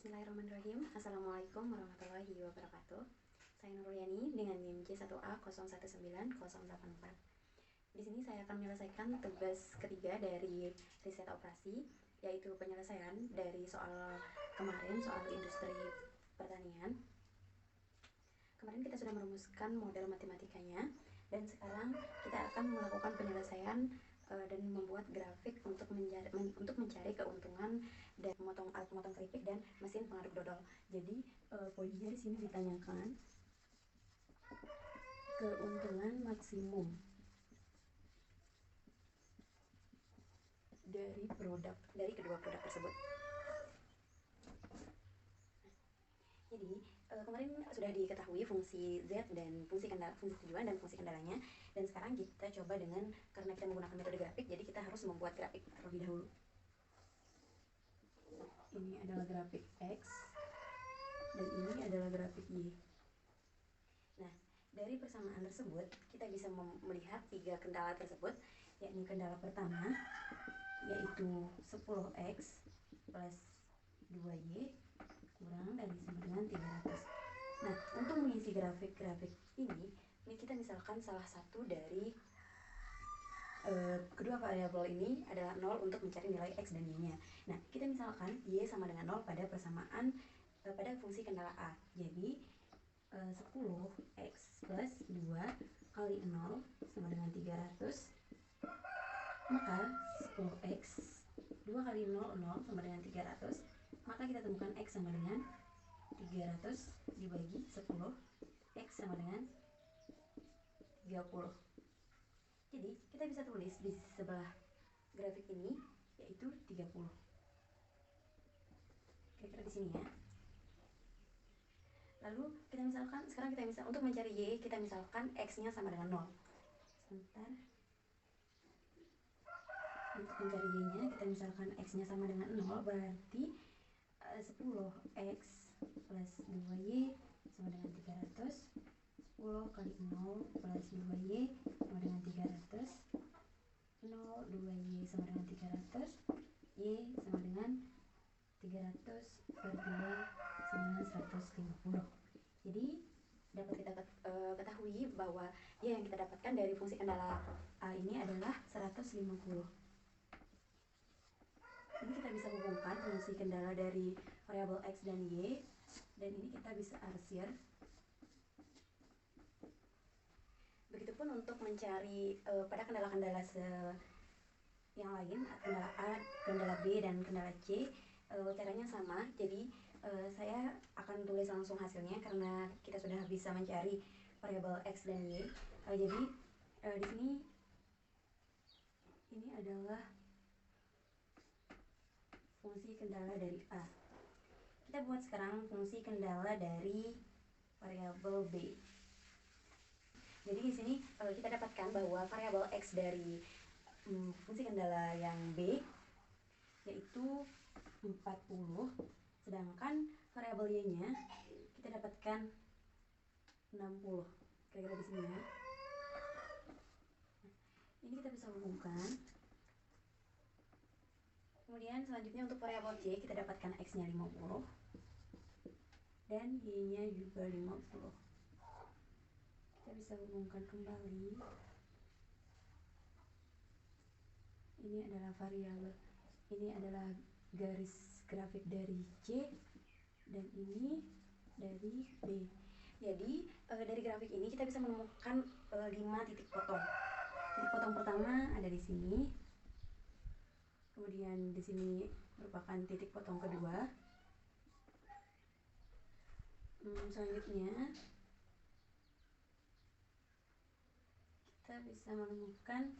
Bismillahirrahmanirrahim. Assalamualaikum warahmatullahi wabarakatuh. Saya Nuruliani dengan NIM J1A019084. Di sini saya akan menyelesaikan tugas ketiga dari riset operasi, yaitu penyelesaian dari soal kemarin, soal industri pertanian. Kemarin kita sudah merumuskan model matematikanya, dan sekarang kita akan melakukan penyelesaian dan membuat grafik untuk mencari keuntungan dan memotong alat memotong keripik dan mesin pengaduk dodol. Jadi poinnya di sini ditanyakan keuntungan maksimum dari kedua produk tersebut. Jadi kemarin sudah diketahui fungsi Z dan fungsi tujuan dan fungsi kendalanya, dan sekarang kita coba karena kita menggunakan metode grafik, jadi kita harus membuat grafik terlebih dahulu. Ini adalah grafik X dan ini adalah grafik Y. Nah, dari persamaan tersebut kita bisa melihat tiga kendala tersebut, yakni kendala pertama yaitu 10X plus 2Y kurang dari sama dengan 300. Nah, untuk mengisi grafik ini kita misalkan salah satu dari kedua variabel ini adalah 0 untuk mencari nilai X dan Y-nya. Nah, kita misalkan Y sama dengan 0 pada persamaan pada fungsi kendala A. Jadi 10X plus 2 kali 0 sama dengan 300. Maka 10X 2 kali 0 sama dengan 300. Maka kita temukan X sama dengan 300 dibagi 10. X sama dengan 30. Jadi kita bisa tulis di sebelah grafik ini yaitu 30. Kira-kira di sini ya. Lalu sekarang kita untuk mencari Y, kita misalkan X-nya sama dengan 0. Sebentar. Untuk mencari Y-nya kita misalkan X-nya sama dengan 0, berarti 10X plus 2Y sama dengan 300. 10 kali 0 plus 2Y sama dengan 300. 0, 2Y sama dengan 300. Y sama dengan 300 per 2 sama dengan 150. Jadi dapat kita ketahui bahwa Y yang kita dapatkan dari fungsi kendala A ini adalah 150. Ini kita bisa hubungkan fungsi kendala dari variabel X dan Y, dan ini kita bisa arsir. Begitupun untuk mencari pada kendala-kendala yang lain, kendala A, kendala B, dan kendala C, caranya sama. Jadi saya akan tulis langsung hasilnya karena kita sudah bisa mencari variabel X dan Y. Jadi di sini ini adalah fungsi kendala dari A. Kita buat sekarang fungsi kendala dari variabel B. Jadi di sini kita dapatkan bahwa variabel X dari fungsi kendala yang B yaitu 40, sedangkan variabel Y-nya kita dapatkan 60. Kira-kira di sini ya. Ini kita bisa hubungkan. Kemudian selanjutnya untuk variabel C kita dapatkan X-nya 50 dan Y-nya juga 50. Kita bisa hubungkan kembali. Ini adalah variabel, ini adalah garis grafik dari C dan ini dari B. Jadi dari grafik ini kita bisa menemukan 5 titik potong. Titik potong pertama ada di sini. Kemudian di sini merupakan titik potong kedua. Selanjutnya kita bisa menemukan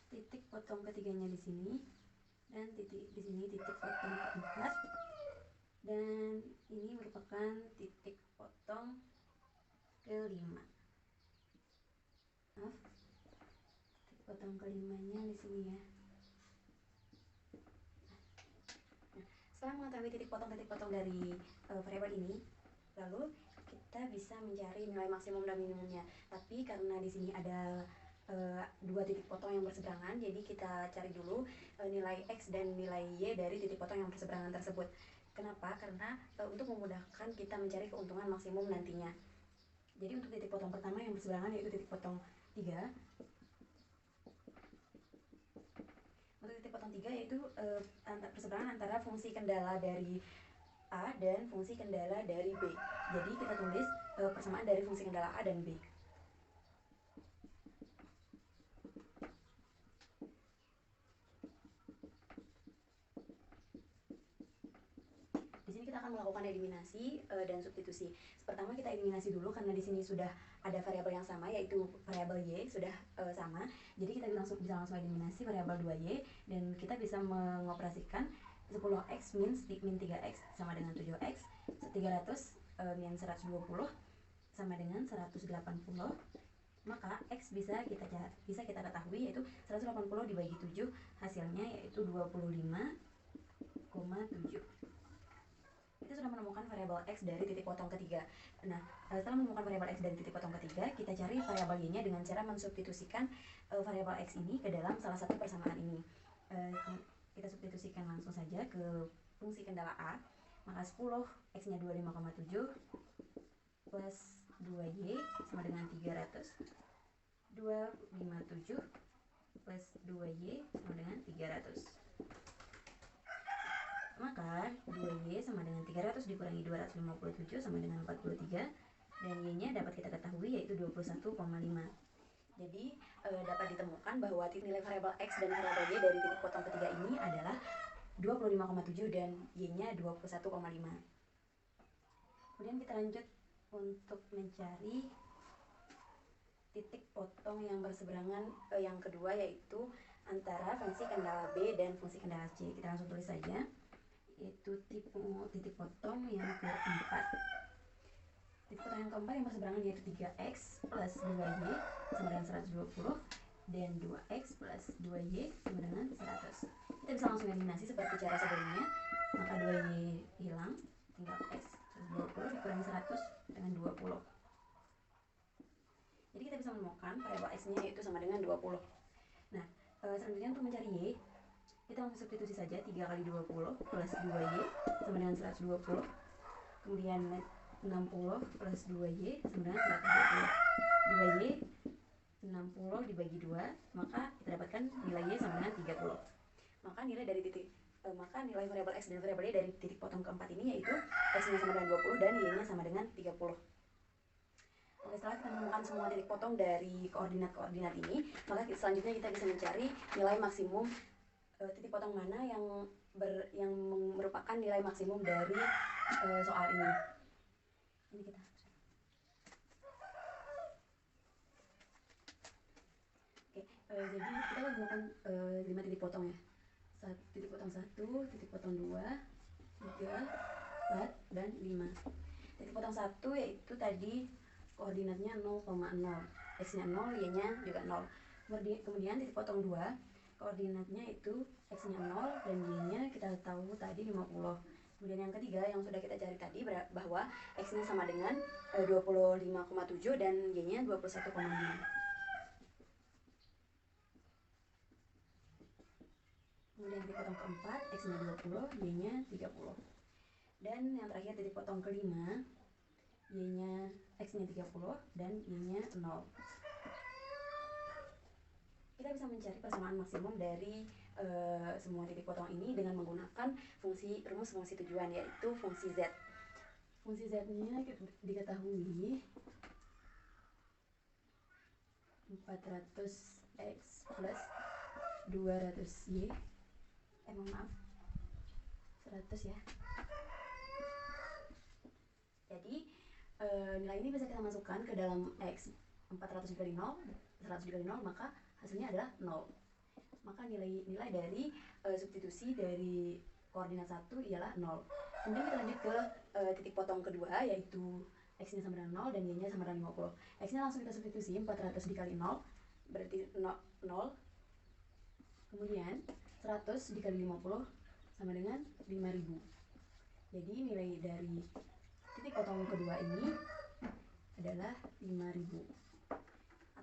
titik potong ketiganya di sini, dan di sini titik potong keempat, dan ini merupakan titik potong kelima. Titik potong kelimanya di sini ya. Setelah mengetahui titik potong dari variabel ini, lalu kita bisa mencari nilai maksimum dan minimumnya. Tapi karena di sini ada dua titik potong yang berseberangan, jadi kita cari dulu nilai X dan nilai Y dari titik potong yang berseberangan tersebut. Kenapa? Karena untuk memudahkan kita mencari keuntungan maksimum nantinya. Jadi untuk titik potong pertama yang berseberangan yaitu titik potong 3. Untuk titik potong 3 yaitu perseberangan antara fungsi kendala dari A dan fungsi kendala dari B. Jadi kita tulis persamaan dari fungsi kendala A dan B. Di sini kita akan melakukan eliminasi dan substitusi. Pertama kita eliminasi dulu karena di sini sudah ada variabel yang sama yaitu variabel y sudah sama. Jadi kita bisa langsung eliminasi variabel 2y dan kita bisa mengoperasikan 10x min 3x sama dengan 7x, 300 min 120 sama dengan 180. Maka x bisa kita ketahui yaitu 180 dibagi 7, hasilnya yaitu 25,7. Kita sudah menemukan variabel x dari titik potong ketiga. Nah, setelah menemukan variabel x dari titik potong ketiga, kita cari variabel y-nya dengan cara mensubstitusikan variabel x ini ke dalam salah satu persamaan ini. Kita substitusikan langsung saja ke fungsi kendala A. Maka 10 x-nya 25,7 plus 2y sama dengan 300. 257 plus 2y sama dengan 300. Maka 2y sama dengan 300 dikurangi 257 sama dengan 43, dan y-nya dapat kita ketahui yaitu 21,5. Jadi dapat ditemukan bahwa nilai variabel x dan variabel y dari titik potong ketiga ini adalah 25,7 dan y-nya 21,5. Kemudian kita lanjut untuk mencari titik potong yang berseberangan yang kedua yaitu antara fungsi kendala B dan fungsi kendala C. Kita langsung tulis saja, yaitu titik potong yang keempat. Titik potong yang keempat yang berseberangan yaitu 3x plus 2y sama dengan 120 dan 2x plus 2y sama dengan 100. Kita bisa langsung eliminasi seperti cara sebelumnya. Maka 2y hilang, tinggal x 120 dikurangi 100 dengan 20. Jadi kita bisa menemukan variabel x-nya yaitu sama dengan 20. Nah, selanjutnya untuk mencari y, kita langsung substitusi saja 3 kali 20 plus 2y sama dengan 120. Kemudian 60 plus 2y sama dengan 120. 2y 60 dibagi 2, maka kita dapatkan nilai y sama dengan 30. Maka nilai nilai variabel x dan variabel y dari titik potong keempat ini yaitu x-nya sama dengan 20 dan y-nya sama dengan 30. Oke, setelah kita menemukan semua titik potong dari koordinat-koordinat ini, maka selanjutnya kita bisa mencari nilai maksimum titik potong mana yang merupakan nilai maksimum dari soal ini. Ini kita. Oke, jadi kita menggunakan 5 titik potong ya. Titik potong 1, titik potong 2, 3, 4, dan 5. Titik potong 1 yaitu tadi koordinatnya 0,0, x-nya 0, y-nya juga 0. Kemudian titik potong 2, koordinatnya itu x-nya 0 dan y-nya kita tahu tadi 50. Kemudian yang ketiga yang sudah kita cari tadi bahwa x-nya sama dengan 25,7 dan y-nya 21,5. Kemudian titik potong keempat, x-nya 20, y-nya 30. Dan yang terakhir titik potong kelima, x-nya 30 dan y-nya 0. Kita bisa mencari persamaan maksimum dari semua titik potong ini dengan menggunakan rumus fungsi tujuan, yaitu fungsi z. Fungsi z-nya diketahui 400x plus 200y. Mohon maaf, 100 ya. Jadi nilai ini bisa kita masukkan ke dalam x. 400 dikali 0, 100 dikali 0, maka hasilnya adalah 0. Maka nilai dari substitusi dari koordinat 1 ialah 0. Kemudian kita lanjut ke titik potong kedua, yaitu x-nya sama dengan 0 dan y-nya sama dengan 50. X-nya langsung kita substitusi, 400 dikali 0 berarti 0. Kemudian 100 dikali 50 sama dengan 5000. Jadi nilai dari titik potong kedua ini adalah 5000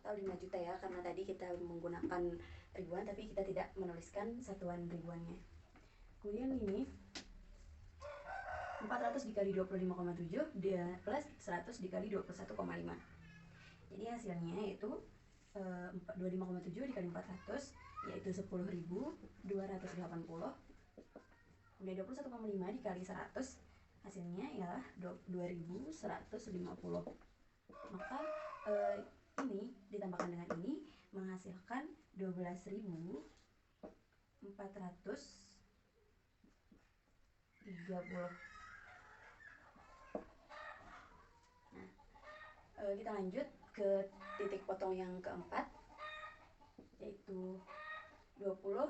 atau 5 juta ya, karena tadi kita menggunakan ribuan tapi kita tidak menuliskan satuan ribuannya. Kemudian ini 400 dikali 25,7 dan plus 100 dikali 21,5. Jadi hasilnya yaitu 25,7 dikali 400 yaitu 10.280. Kemudian 21,5 dikali 100 hasilnya ialah 2.150. Maka ini ditambahkan dengan ini menghasilkan 12.430. Nah, kita lanjut ke titik potong yang keempat, yaitu 20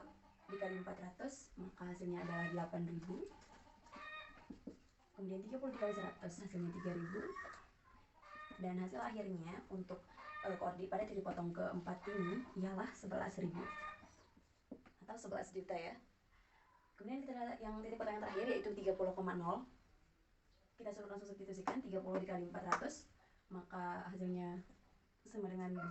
dikali 400, maka hasilnya adalah 8.000. Kemudian 30 dikali 100 hasilnya 3.000. Dan hasil akhirnya untuk pada titik potong keempat ini ialah 11.000 atau 11 juta ya. Kemudian yang titik potong yang terakhir yaitu 30,0. Kita langsung substitusikan 30 dikali 400, maka hasilnya sama dengan 12.000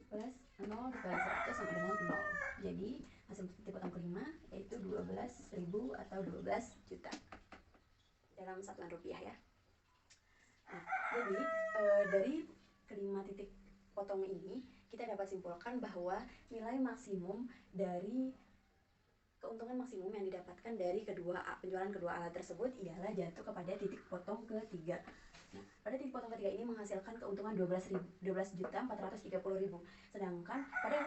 plus 0 dikali 100 sama dengan 0. Jadi hasil titik potong kelima yaitu 12.000 atau 12 juta dalam satuan rupiah ya. Nah, jadi dari kelima titik potong ini kita dapat simpulkan bahwa nilai maksimum dari keuntungan maksimum yang didapatkan dari penjualan kedua alat tersebut ialah jatuh kepada titik potong ketiga. Nah, pada titik potong ketiga ini menghasilkan keuntungan 12.430.000, sedangkan pada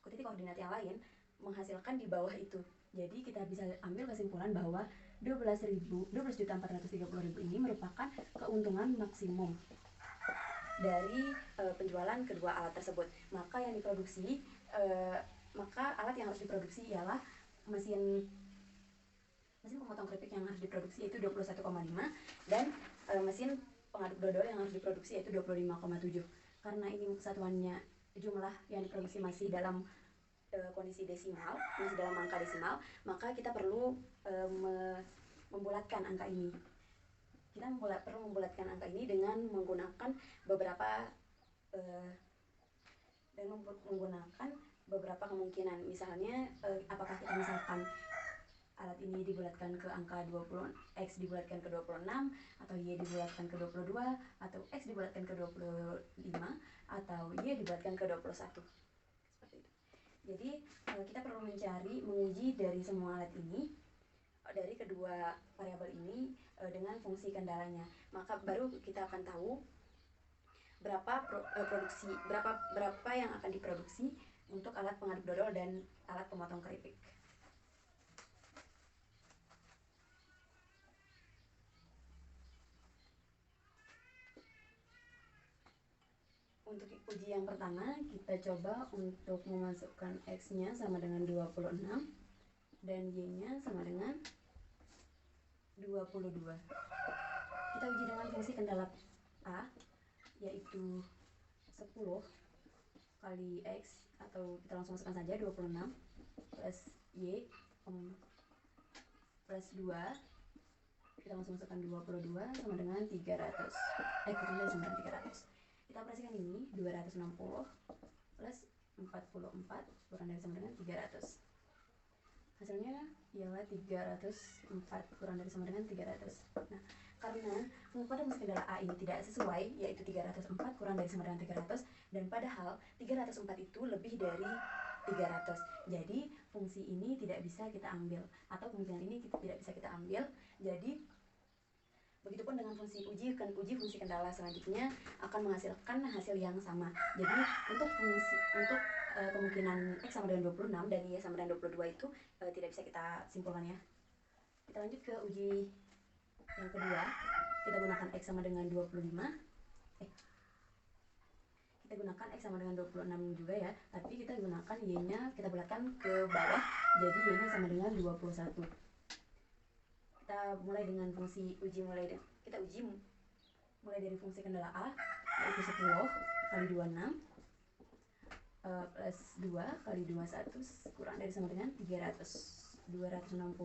titik koordinat yang lain menghasilkan di bawah itu. Jadi kita bisa ambil kesimpulan bahwa 12.430.000 ini merupakan keuntungan maksimum dari penjualan kedua alat tersebut. Maka alat yang harus diproduksi ialah mesin pemotong keripik yang harus diproduksi yaitu 21,5 dan mesin pengaduk dodol yang harus diproduksi yaitu 25,7. Karena ini satuannya jumlah yang diproduksi masih dalam kondisi desimal, masih dalam angka desimal, maka kita perlu membulatkan angka ini. Kita perlu membulatkan angka ini dengan menggunakan beberapa kemungkinan. Misalnya apakah kita misalkan alat ini dibulatkan ke angka 20, X dibulatkan ke 26, atau Y dibulatkan ke 22, atau X dibulatkan ke 25, atau Y dibulatkan ke 21. Seperti itu. Jadi kita perlu menguji dari semua alat ini, dari kedua variabel ini dengan fungsi kendalanya. Maka baru kita akan tahu berapa yang akan diproduksi untuk alat pengaduk dodol dan alat pemotong keripik. Untuk uji yang pertama, kita coba untuk memasukkan X-nya sama dengan 26 dan Y-nya sama dengan 22. Kita uji dengan fungsi kendala A, yaitu 10 kali X, atau kita langsung masukkan saja 26 plus Y plus 2. Kita langsung masukkan 22 sama dengan 300. Kurang dari sama dengan 300. Kita operasikan ini 260 plus 44 kurang dari sama dengan 300. Hasilnya ialah 304 kurang dari sama dengan 300. Nah, karena pada fungsi kendala A ini tidak sesuai, yaitu 304 kurang dari sama dengan 300, dan padahal 304 itu lebih dari 300. Jadi fungsi ini tidak bisa kita ambil, atau kemungkinan ini tidak bisa kita ambil. Jadi begitupun dengan uji fungsi kendala selanjutnya akan menghasilkan hasil yang sama. Jadi untuk kemungkinan X sama dengan 26 dan Y sama dengan 22 itu tidak bisa kita simpulkan ya. Kita lanjut ke uji yang kedua. Kita gunakan X sama dengan 25. Kita gunakan X sama dengan 26 juga ya, tapi kita gunakan Y-nya, kita bulatkan ke bawah, jadi Y-nya sama dengan 21. Kita mulai dengan fungsi kita uji mulai dari fungsi kendala A, yaitu 10 kali 26 plus 2 kali 21 kurang dari sama dengan 300. 260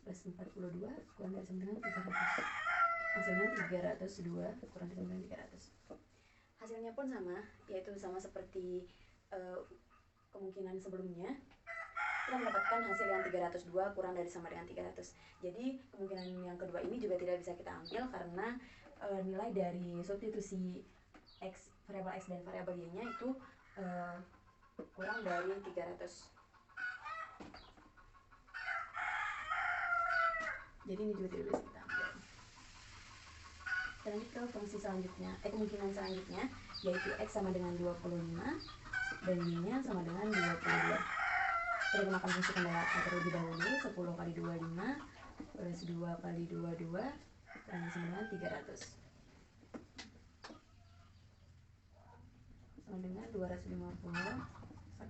plus 42 kurang dari sama dengan 300. Hasilnya 302 kurang dari sama dengan 300. Hasilnya pun sama, yaitu sama seperti kemungkinan sebelumnya kita mendapatkan hasil yang 302 kurang dari sama dengan 300. Jadi kemungkinan yang kedua ini juga tidak bisa kita ambil karena nilai dari substitusi x, variabel x dan variabel y-nya itu kurang dari 300. Jadi ini juga tidak bisa kita ambil. Kita lanjut ke fungsi selanjutnya, kemungkinan selanjutnya, yaitu x sama dengan 25 dan y-nya sama dengan 22. Kita gunakan fungsi kendala terlebih dahulu. 10 kali 25 plus 2 kali 22 sama dengan 300, sama dengan 250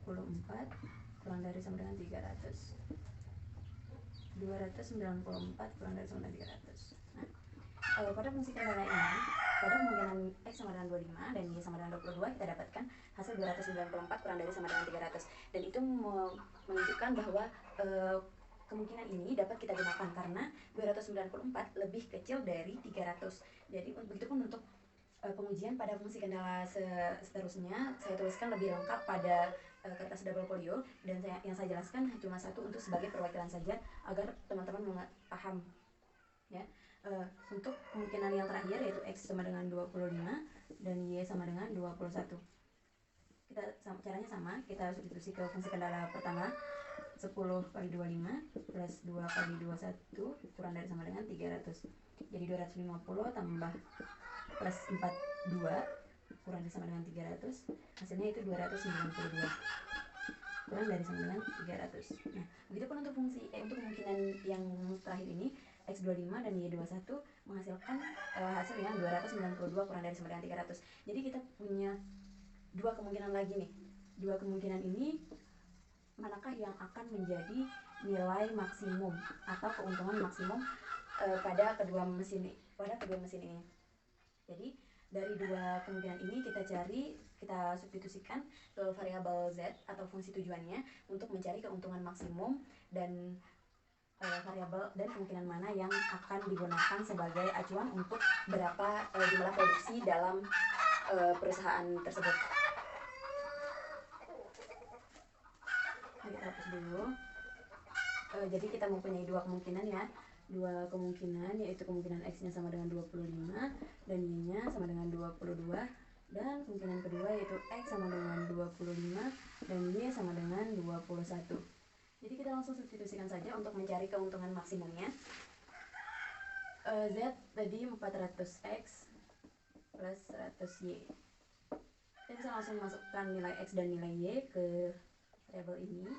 14 kurang dari sama dengan 300. 294 kurang dari sama dengan 300. Nah, pada fungsi kendala ini, pada kemungkinan x sama dengan 25 dan y sama dengan 22, kita dapatkan hasil 294 kurang dari sama dengan 300. Dan itu menunjukkan bahwa kemungkinan ini dapat kita gunakan karena 294 lebih kecil dari 300. Jadi begitupun untuk pengujian pada fungsi kendala seterusnya, saya tuliskan lebih lengkap pada kertas double folio, dan yang saya jelaskan cuma satu untuk sebagai perwakilan saja agar teman-teman paham ya. Untuk kemungkinan yang terakhir, yaitu x sama dengan 25 dan y sama dengan 21, caranya sama. Kita substitusi ke fungsi kendala pertama, 10 kali 25 plus 2 kali 21 kurang dari sama dengan 300. Jadi 250 tambah plus 42 kurang dari sama dengan 300, hasilnya itu 292 kurang dari sama dengan 300. Nah, begitupun untuk untuk kemungkinan yang terakhir ini, x25 dan y21 menghasilkan hasil yang 292 kurang dari sama dengan 300. Jadi kita punya dua kemungkinan lagi nih. Dua kemungkinan ini manakah yang akan menjadi nilai maksimum atau keuntungan maksimum pada kedua mesin ini. Jadi dari dua kemungkinan ini kita substitusikan ke variabel z atau fungsi tujuannya untuk mencari keuntungan maksimum dan variabel dan kemungkinan mana yang akan digunakan sebagai acuan untuk berapa jumlah produksi dalam perusahaan tersebut. Kita hapus dulu. Jadi kita mempunyai dua kemungkinan ya. Dua kemungkinan, yaitu kemungkinan x-nya sama dengan 25 dan y-nya sama dengan 22, dan kemungkinan kedua yaitu x sama dengan 25 dan y sama dengan 21. Jadi kita langsung substitusikan saja untuk mencari keuntungan maksimumnya. Z tadi 400x plus 100y. Kita bisa langsung masukkan nilai x dan nilai y ke variabel ini.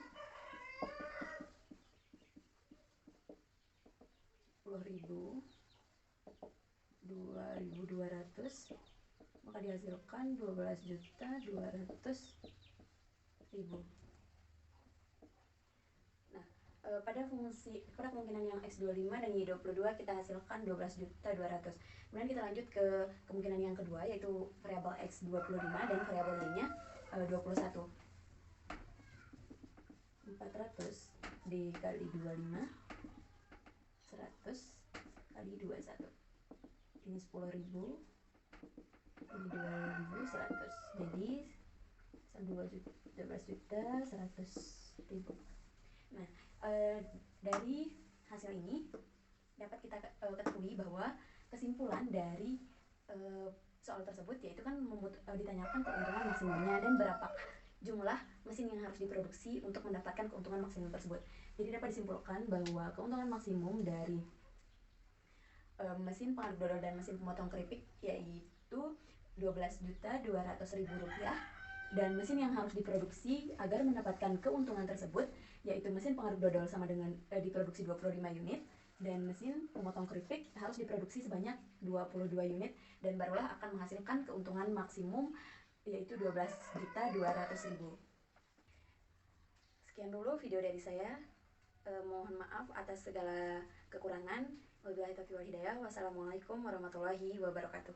10.000, 2.200, maka dihasilkan 12.200.000. Nah, pada kemungkinan yang x25 dan y22 kita hasilkan 12.200. Kemudian kita lanjut ke kemungkinan yang kedua, yaitu variabel x25 dan variabel y-nya 21. 400 dikali 25, 100 kali 21. Ini 10.000, ini 2.100. Jadi 12.100.000. Nah, dari hasil ini dapat kita ketahui bahwa kesimpulan dari soal tersebut yaitu kan ditanyakan keuntungan maksimumnya dan berapa jumlah mesin yang harus diproduksi untuk mendapatkan keuntungan maksimum tersebut. Jadi dapat disimpulkan bahwa keuntungan maksimum dari mesin pengaduk dodol dan mesin pemotong keripik yaitu Rp12.200.000, dan mesin yang harus diproduksi agar mendapatkan keuntungan tersebut yaitu mesin pengaduk dodol sama dengan diproduksi 25 unit, dan mesin pemotong keripik harus diproduksi sebanyak 22 unit, dan barulah akan menghasilkan keuntungan maksimum yaitu Rp12.200.000. Sekian dulu video dari saya. Mohon maaf atas segala kekurangan. Wabillahi taufiq wal hidayah. Wassalamualaikum warahmatullahi wabarakatuh.